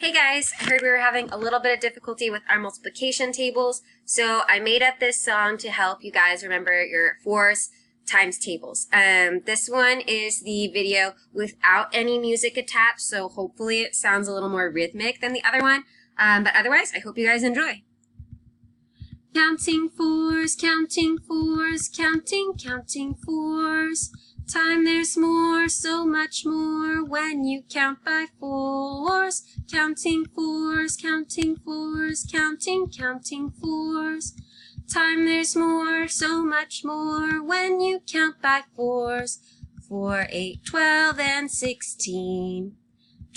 Hey guys, I heard we were having a little bit of difficulty with our multiplication tables, so I made up this song to help you guys remember your fours times tables. This one is the video without any music attached, so hopefully it sounds a little more rhythmic than the other one, but otherwise I hope you guys enjoy. Counting fours, counting fours, counting fours. Time there's more, so much more when you count by fours. Counting fours, counting fours, counting fours. Time there's more, so much more when you count by fours. 4, 8, 12, and 16.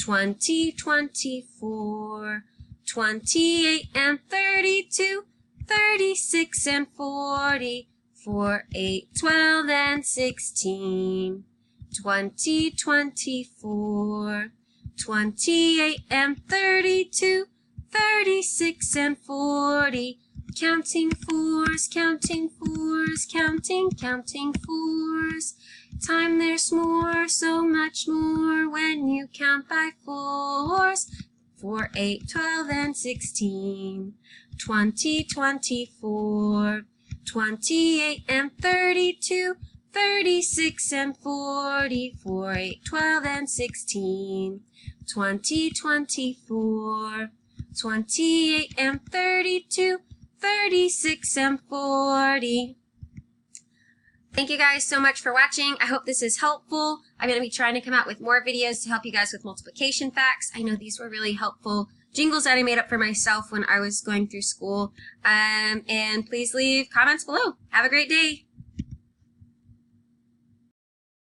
20, 24. 28 and 32. 36 and 40. 4, 8, 12, and 16. 20, 24. 28 and 32. 36 and 40. Counting fours, counting fours, counting fours. Time there's more, so much more when you count by fours. 4, 8, 12, and 16. 20, 24. 28 and 32, 36 and 40, 4, 8, 12, and 16, 20, 24, 28 and 32, 36 and 40. Thank you guys so much for watching. I hope this is helpful. I'm going to be trying to come out with more videos to help you guys with multiplication facts. I know these were really helpful jingles that I made up for myself when I was going through school. And please leave comments below. Have a great day.